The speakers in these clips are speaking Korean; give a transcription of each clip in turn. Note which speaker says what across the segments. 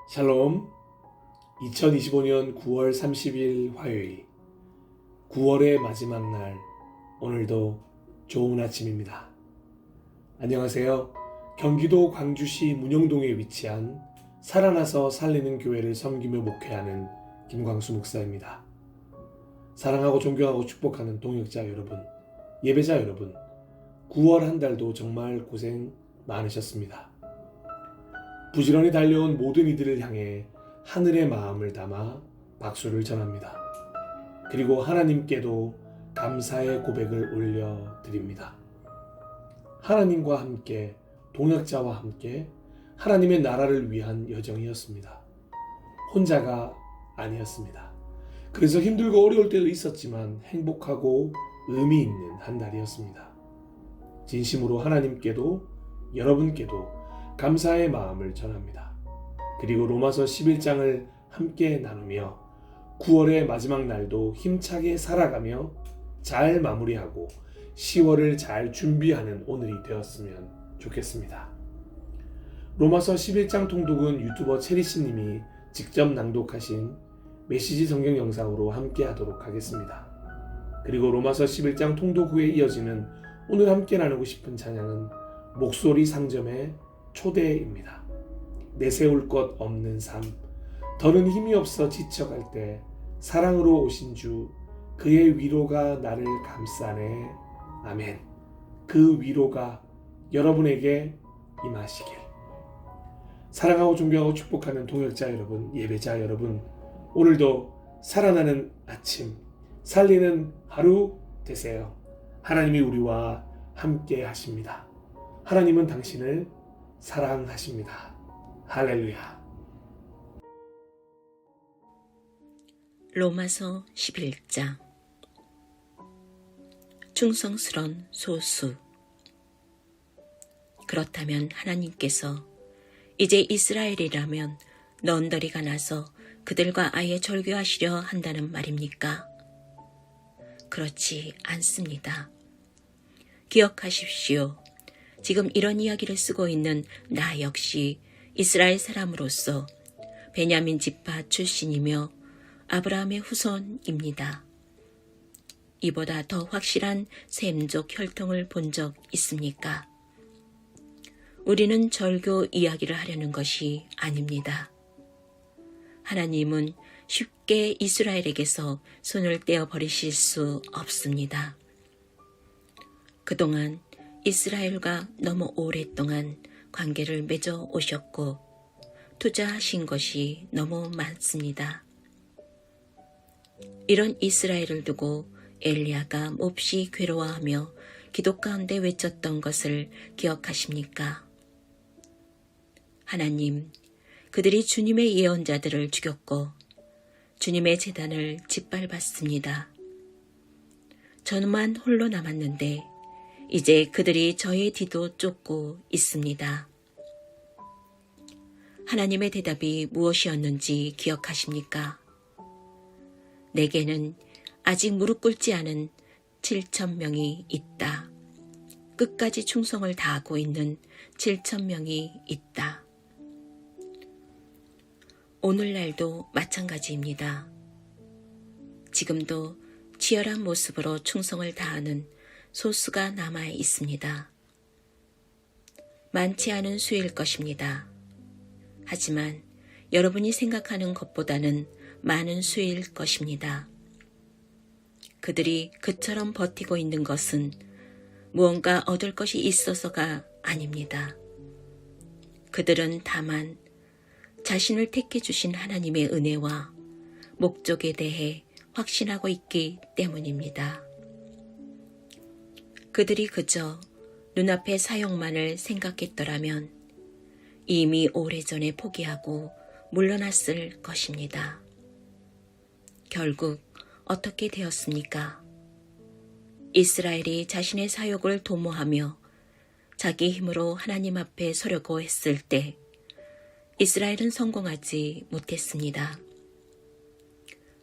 Speaker 1: 샬롬. 2025년 9월 30일 화요일, 9월의 마지막 날, 오늘도 좋은 아침입니다. 안녕하세요. 경기도 광주시 문영동에 위치한 살아나서 살리는 교회를 섬기며 목회하는 김광수 목사입니다. 사랑하고 존경하고 축복하는 동역자 여러분, 예배자 여러분, 9월 한 달도 정말 고생 많으셨습니다. 부지런히 달려온 모든 이들을 향해 하늘의 마음을 담아 박수를 전합니다. 그리고 하나님께도 감사의 고백을 올려드립니다. 하나님과 함께, 동역자와 함께 하나님의 나라를 위한 여정이었습니다. 혼자가 아니었습니다. 그래서 힘들고 어려울 때도 있었지만 행복하고 의미 있는 한 달이었습니다. 진심으로 하나님께도 여러분께도 감사의 마음을 전합니다. 그리고 로마서 11장을 함께 나누며 9월의 마지막 날도 힘차게 살아가며 잘 마무리하고 10월을 잘 준비하는 오늘이 되었으면 좋겠습니다. 로마서 11장 통독은 유튜버 체리씨님이 직접 낭독하신 메시지 성경 영상으로 함께 하도록 하겠습니다. 그리고 로마서 11장 통독 후에 이어지는 오늘 함께 나누고 싶은 찬양은 목소리 상점의 초대입니다. 내세울 것 없는 삶, 더는 힘이 없어 지쳐갈 때 사랑으로 오신 주, 그의 위로가 나를 감싸네. 아멘. 그 위로가 여러분에게 임하시길. 사랑하고 존경하고 축복하는 동역자 여러분, 예배자 여러분, 오늘도 살아나는 아침, 살리는 하루 되세요. 하나님이 우리와 함께 하십니다. 하나님은 당신을 사랑하십니다. 할렐루야.
Speaker 2: 로마서 11장. 충성스런 소수. 그렇다면 하나님께서 이제 이스라엘이라면 넌더리가 나서 그들과 아예 절교하시려 한다는 말입니까? 그렇지 않습니다. 기억하십시오. 지금 이런 이야기를 쓰고 있는 나 역시 이스라엘 사람으로서 베냐민 지파 출신이며 아브라함의 후손입니다. 이보다 더 확실한 셈족 혈통을 본 적 있습니까? 우리는 절교 이야기를 하려는 것이 아닙니다. 하나님은 쉽게 이스라엘에게서 손을 떼어 버리실 수 없습니다. 그동안 이스라엘과 너무 오랫동안 관계를 맺어 오셨고 투자하신 것이 너무 많습니다. 이런 이스라엘을 두고 엘리야가 몹시 괴로워하며 기도 가운데 외쳤던 것을 기억하십니까? 하나님, 그들이 주님의 예언자들을 죽였고 주님의 제단을 짓밟았습니다. 저만 홀로 남았는데 이제 그들이 저의 뒤도 쫓고 있습니다. 하나님의 대답이 무엇이었는지 기억하십니까? 내게는 아직 무릎 꿇지 않은 7,000명이 있다. 끝까지 충성을 다하고 있는 7,000명이 있다. 오늘날도 마찬가지입니다. 지금도 치열한 모습으로 충성을 다하는 소수가 남아 있습니다. 많지 않은 수일 것입니다. 하지만 여러분이 생각하는 것보다는 많은 수일 것입니다. 그들이 그처럼 버티고 있는 것은 무언가 얻을 것이 있어서가 아닙니다. 그들은 다만 자신을 택해 주신 하나님의 은혜와 목적에 대해 확신하고 있기 때문입니다. 그들이 그저 눈앞의 사역만을 생각했더라면 이미 오래전에 포기하고 물러났을 것입니다. 결국 어떻게 되었습니까? 이스라엘이 자신의 사역을 도모하며 자기 힘으로 하나님 앞에 서려고 했을 때 이스라엘은 성공하지 못했습니다.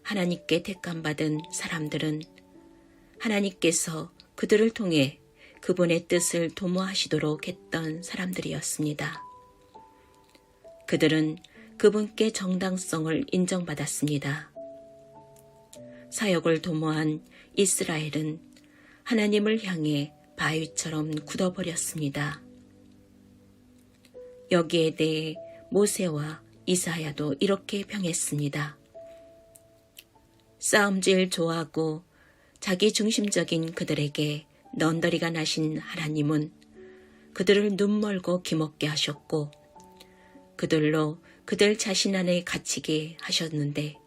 Speaker 2: 하나님께 택함받은 사람들은 하나님께서 그들을 통해 그분의 뜻을 도모하시도록 했던 사람들이었습니다. 그들은 그분께 정당성을 인정받았습니다. 사역을 도모한 이스라엘은 하나님을 향해 바위처럼 굳어버렸습니다. 여기에 대해 모세와 이사야도 이렇게 평했습니다. 싸움질 좋아하고 자기 중심적인 그들에게 넌더리가 나신 하나님은 그들을 눈멀고 기먹게 하셨고 그들로 그들 자신 안에 갇히게 하셨는데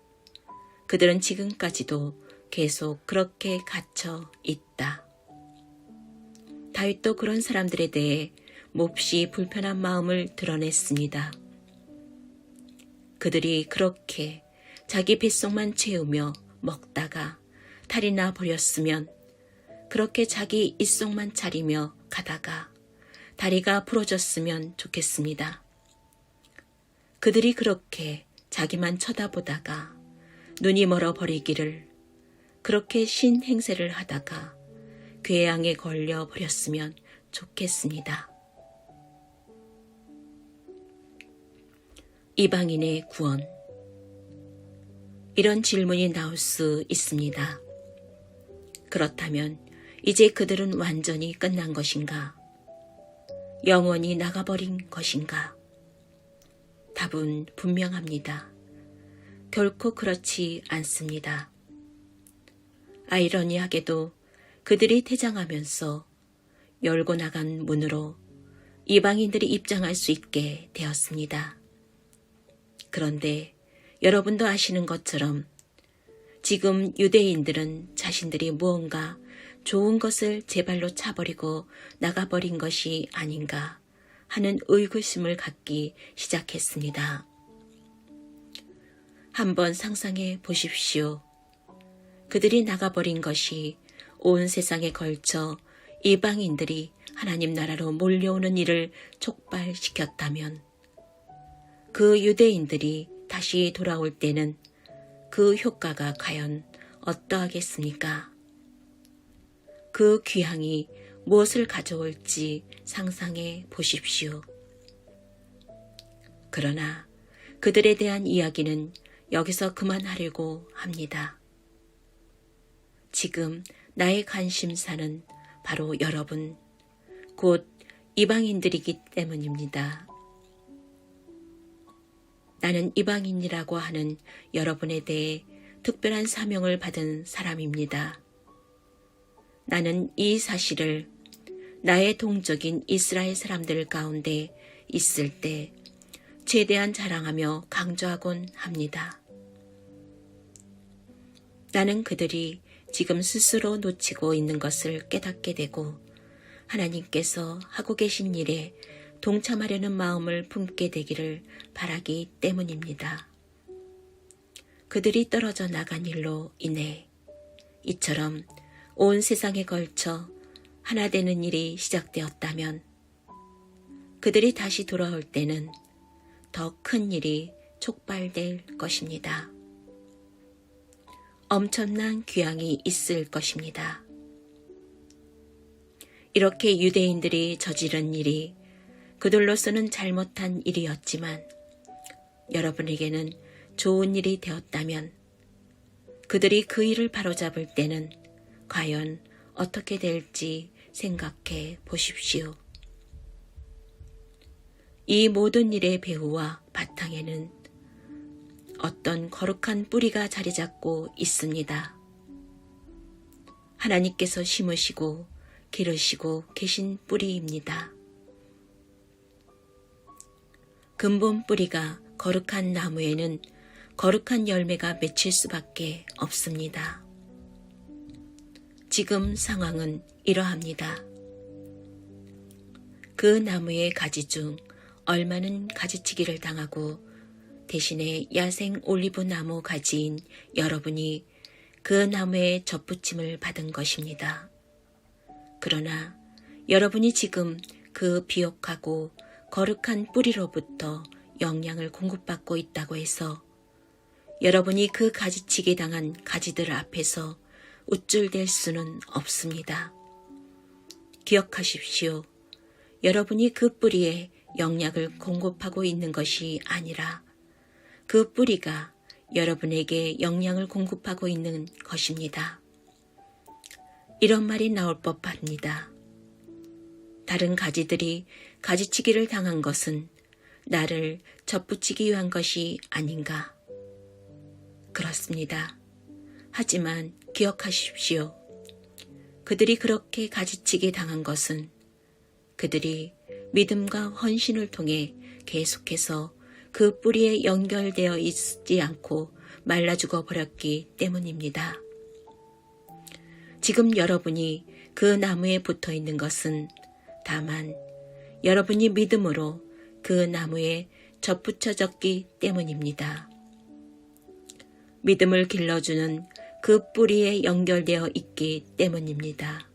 Speaker 2: 그들은 지금까지도 계속 그렇게 갇혀 있다. 다윗도 그런 사람들에 대해 몹시 불편한 마음을 드러냈습니다. 그들이 그렇게 자기 뱃속만 채우며 먹다가 탈이 나 버렸으면 그렇게 자기 입속만 차리며 가다가 다리가 부러졌으면 좋겠습니다. 그들이 그렇게 자기만 쳐다보다가 눈이 멀어 버리기를 그렇게 신행세를 하다가 궤양에 걸려 버렸으면 좋겠습니다. 이방인의 구원. 이런 질문이 나올 수 있습니다. 그렇다면 이제 그들은 완전히 끝난 것인가? 영원히 나가버린 것인가? 답은 분명합니다. 결코 그렇지 않습니다. 아이러니하게도 그들이 퇴장하면서 열고 나간 문으로 이방인들이 입장할 수 있게 되었습니다. 그런데 여러분도 아시는 것처럼 지금 유대인들은 자신들이 무언가 좋은 것을 제 발로 차버리고 나가버린 것이 아닌가 하는 의구심을 갖기 시작했습니다. 한번 상상해 보십시오. 그들이 나가버린 것이 온 세상에 걸쳐 이방인들이 하나님 나라로 몰려오는 일을 촉발시켰다면 그 유대인들이 다시 돌아올 때는 그 효과가 과연 어떠하겠습니까? 그 귀향이 무엇을 가져올지 상상해 보십시오. 그러나 그들에 대한 이야기는 여기서 그만하려고 합니다. 지금 나의 관심사는 바로 여러분, 곧 이방인들이기 때문입니다. 나는 이방인이라고 하는 여러분에 대해 특별한 사명을 받은 사람입니다. 나는 이 사실을 나의 동족인 이스라엘 사람들 가운데 있을 때 최대한 자랑하며 강조하곤 합니다. 나는 그들이 지금 스스로 놓치고 있는 것을 깨닫게 되고 하나님께서 하고 계신 일에 동참하려는 마음을 품게 되기를 바라기 때문입니다. 그들이 떨어져 나간 일로 인해 이처럼 온 세상에 걸쳐 하나 되는 일이 시작되었다면 그들이 다시 돌아올 때는 더 큰 일이 촉발될 것입니다. 엄청난 귀향이 있을 것입니다. 이렇게 유대인들이 저지른 일이 그들로서는 잘못한 일이었지만 여러분에게는 좋은 일이 되었다면 그들이 그 일을 바로잡을 때는 과연 어떻게 될지 생각해 보십시오. 이 모든 일의 배후와 바탕에는 어떤 거룩한 뿌리가 자리 잡고 있습니다. 하나님께서 심으시고 기르시고 계신 뿌리입니다. 근본 뿌리가 거룩한 나무에는 거룩한 열매가 맺힐 수밖에 없습니다. 지금 상황은 이러합니다. 그 나무의 가지 중 얼마는 가지치기를 당하고 대신에 야생 올리브 나무 가지인 여러분이 그 나무에 접붙임을 받은 것입니다. 그러나 여러분이 지금 그 비옥하고 거룩한 뿌리로부터 영양을 공급받고 있다고 해서 여러분이 그 가지치기 당한 가지들 앞에서 우쭐댈 수는 없습니다. 기억하십시오. 여러분이 그 뿌리에 영양을 공급하고 있는 것이 아니라 그 뿌리가 여러분에게 영양을 공급하고 있는 것입니다. 이런 말이 나올 법합니다. 다른 가지들이 가지치기를 당한 것은 나를 접붙이기 위한 것이 아닌가? 그렇습니다. 하지만 기억하십시오. 그들이 그렇게 가지치기 당한 것은 그들이 믿음과 헌신을 통해 계속해서 그 뿌리에 연결되어 있지 않고 말라 죽어 버렸기 때문입니다. 지금 여러분이 그 나무에 붙어 있는 것은 다만 여러분이 믿음으로 그 나무에 접붙여졌기 때문입니다. 믿음을 길러주는 그 뿌리에 연결되어 있기 때문입니다.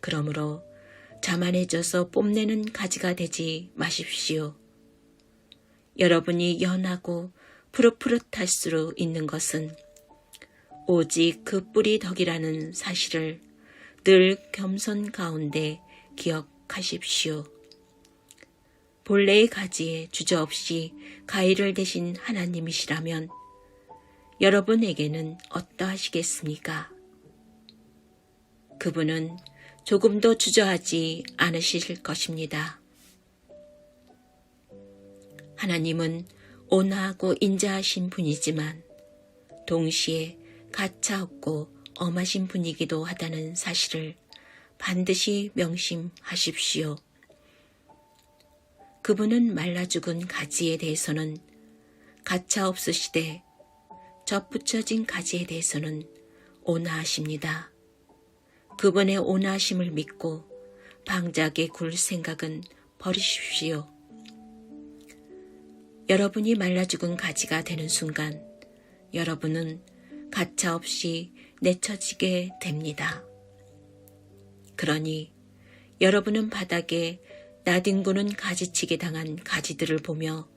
Speaker 2: 그러므로 자만해져서 뽐내는 가지가 되지 마십시오. 여러분이 연하고 푸릇푸릇할 수 있는 것은 오직 그 뿌리 덕이라는 사실을 늘 겸손 가운데 기억하십시오. 본래의 가지에 주저없이 가위를 대신 하나님이시라면 여러분에게는 어떠하시겠습니까? 그분은 조금도 주저하지 않으실 것입니다. 하나님은 온화하고 인자하신 분이지만 동시에 가차없고 엄하신 분이기도 하다는 사실을 반드시 명심하십시오. 그분은 말라 죽은 가지에 대해서는 가차없으시되 접붙여진 가지에 대해서는 온화하십니다. 그분의 온화하심을 믿고 방작에 굴 생각은 버리십시오. 여러분이 말라 죽은 가지가 되는 순간 여러분은 가차없이 내쳐지게 됩니다. 그러니 여러분은 바닥에 나뒹구는 가지치기 당한 가지들을 보며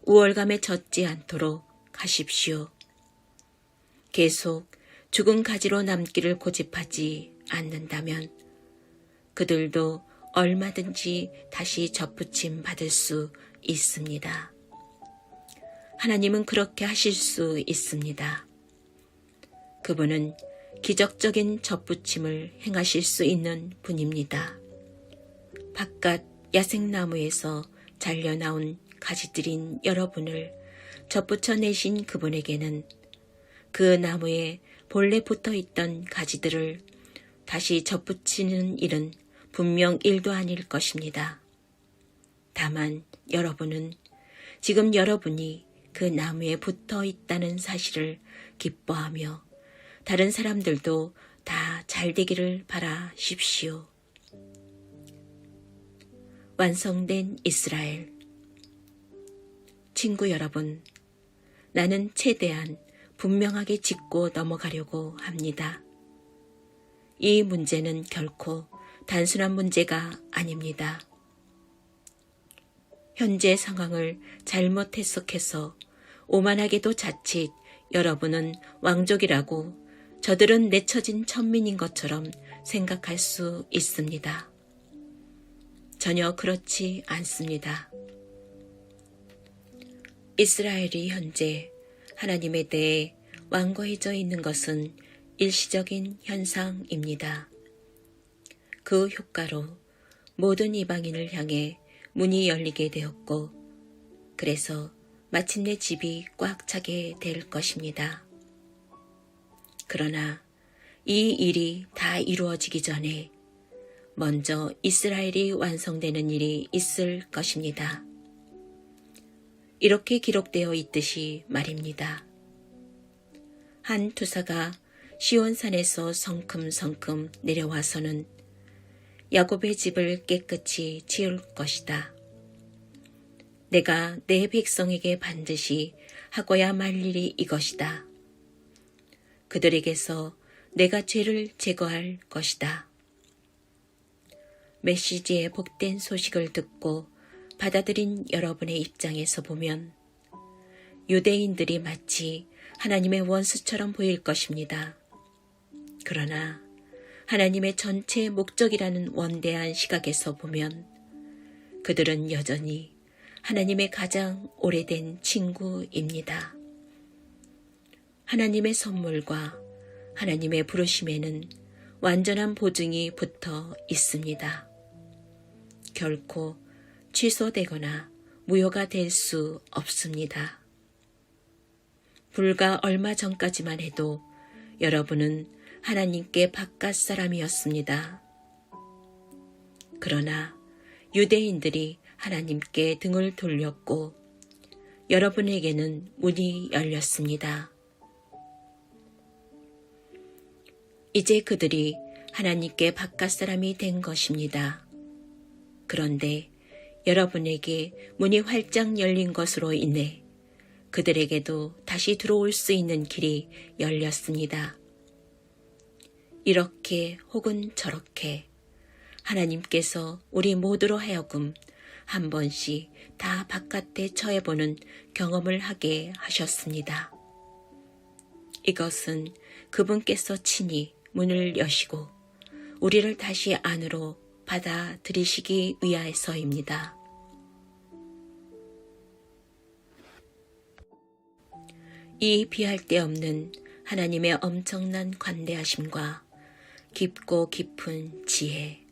Speaker 2: 우월감에 젖지 않도록 하십시오. 계속 죽은 가지로 남기를 고집하지 않는다면 그들도 얼마든지 다시 접붙임 받을 수 있습니다. 하나님은 그렇게 하실 수 있습니다. 그분은 기적적인 접붙임을 행하실 수 있는 분입니다. 바깥 야생나무에서 잘려나온 가지들인 여러분을 접붙여내신 그분에게는 그 나무에 본래 붙어있던 가지들을 다시 접붙이는 일은 분명 일도 아닐 것입니다. 다만 여러분은 지금 여러분이 그 나무에 붙어 있다는 사실을 기뻐하며 다른 사람들도 다 잘되기를 바라십시오. 완성된 이스라엘. 친구 여러분, 나는 최대한 분명하게 짚고 넘어가려고 합니다. 이 문제는 결코 단순한 문제가 아닙니다. 현재 상황을 잘못 해석해서 오만하게도 자칫 여러분은 왕족이라고 저들은 내쳐진 천민인 것처럼 생각할 수 있습니다. 전혀 그렇지 않습니다. 이스라엘이 현재 하나님에 대해 완고해져 있는 것은 일시적인 현상입니다. 그 효과로 모든 이방인을 향해 문이 열리게 되었고 그래서 마침내 집이 꽉 차게 될 것입니다. 그러나 이 일이 다 이루어지기 전에 먼저 이스라엘이 완성되는 일이 있을 것입니다. 이렇게 기록되어 있듯이 말입니다. 한 투사가 시온산에서 성큼성큼 내려와서는 야곱의 집을 깨끗이 지을 것이다. 내가 내 백성에게 반드시 하고야 말 일이 이것이다. 그들에게서 내가 죄를 제거할 것이다. 메시지의 복된 소식을 듣고 받아들인 여러분의 입장에서 보면 유대인들이 마치 하나님의 원수처럼 보일 것입니다. 그러나 하나님의 전체 목적이라는 원대한 시각에서 보면 그들은 여전히 하나님의 가장 오래된 친구입니다. 하나님의 선물과 하나님의 부르심에는 완전한 보증이 붙어 있습니다. 결코 취소되거나 무효가 될 수 없습니다. 불과 얼마 전까지만 해도 여러분은 하나님께 바깥 사람이었습니다. 그러나 유대인들이 하나님께 등을 돌렸고 여러분에게는 문이 열렸습니다. 이제 그들이 하나님께 바깥 사람이 된 것입니다. 그런데 여러분에게 문이 활짝 열린 것으로 인해 그들에게도 다시 들어올 수 있는 길이 열렸습니다. 이렇게 혹은 저렇게 하나님께서 우리 모두로 하여금 한 번씩 다 바깥에 처해보는 경험을 하게 하셨습니다. 이것은 그분께서 친히 문을 여시고 우리를 다시 안으로 받아들이시기 위하여서입니다. 이 비할 데 없는 하나님의 엄청난 관대하심과 깊고 깊은 지혜,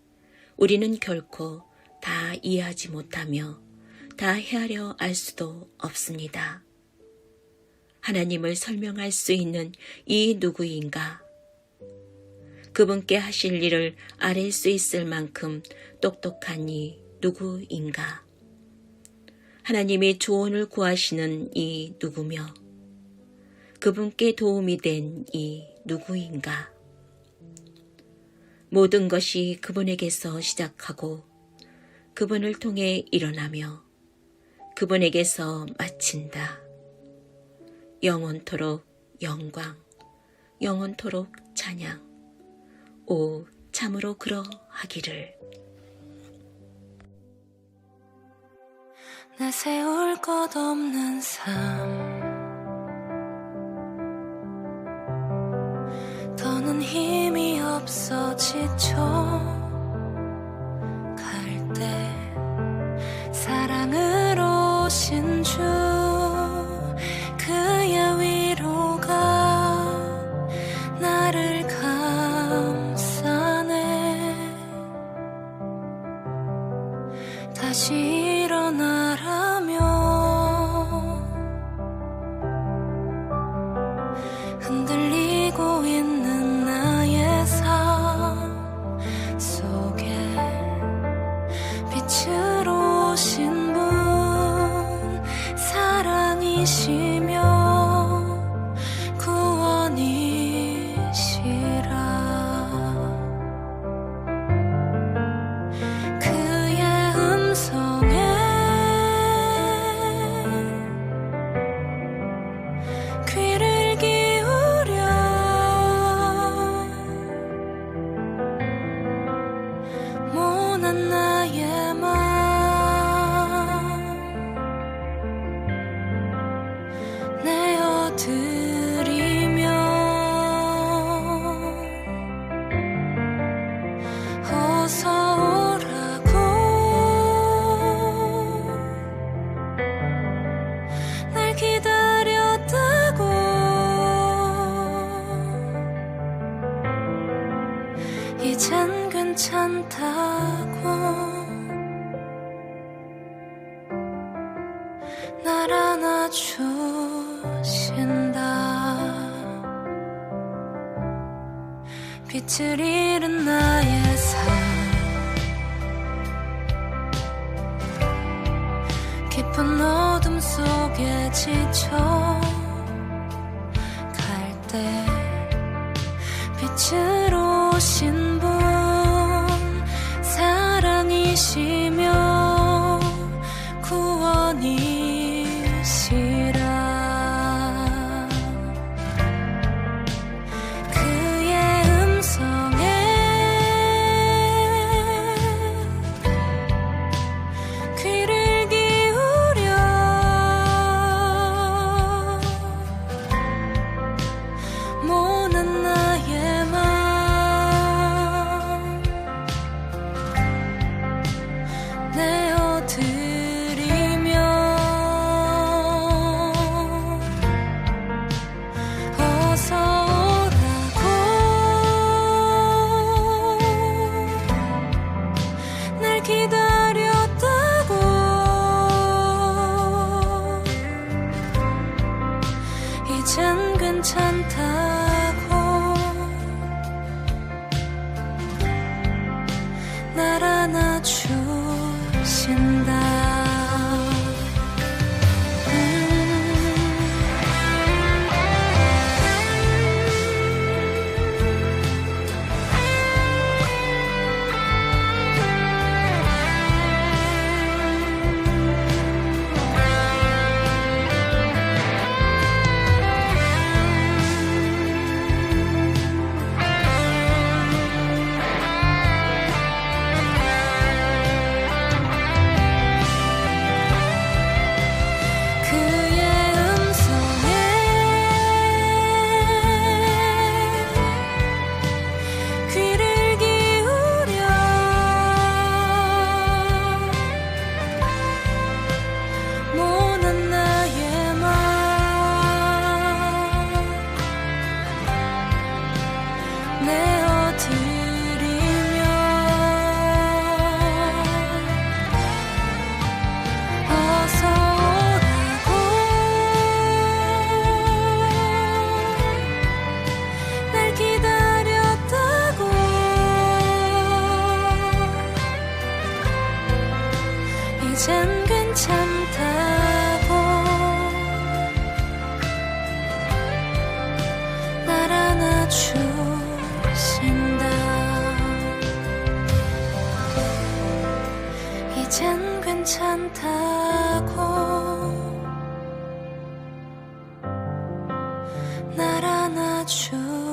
Speaker 2: 우리는 결코 다 이해하지 못하며 다 헤아려 알 수도 없습니다. 하나님을 설명할 수 있는 이 누구인가? 그분께 하실 일을 아릴 수 있을 만큼 똑똑한 이 누구인가? 하나님이 조언을 구하시는 이 누구며 그분께 도움이 된 이 누구인가? 모든 것이 그분에게서 시작하고 그분을 통해 일어나며 그분에게서 마친다. 영원토록 영광, 영원토록 찬양. 오, 참으로 그러하기를.
Speaker 3: 내세울 것 없는 삶, 더는 힘이 없어 지쳐 갈 때 사랑으로 오신 주 그의 위로가 나를 감싸네. 다시 일어나라며 흔들리고 있는 나의 삶 속에 빛으로 오신 분 사랑이시며 구원이시라. 그의 음성에 귀를 기울여 모난 나의 맘 내어드리며 어서 오라고 날 기다렸다고 이젠 괜찮다고 날 안아주신다. 빛을 잃은 나의 삶 깊은 어둠 속에 지쳐 갈 때 빛으로 오신 분 사랑이시며 구원이시라. 그의 음성에 귀를 기울여 모난 나의 맘 내어드리며 어서 오라고 날 기다렸다고 이젠 괜찮다고 날 안아주신다 이젠 괜찮다고 날 안아주신다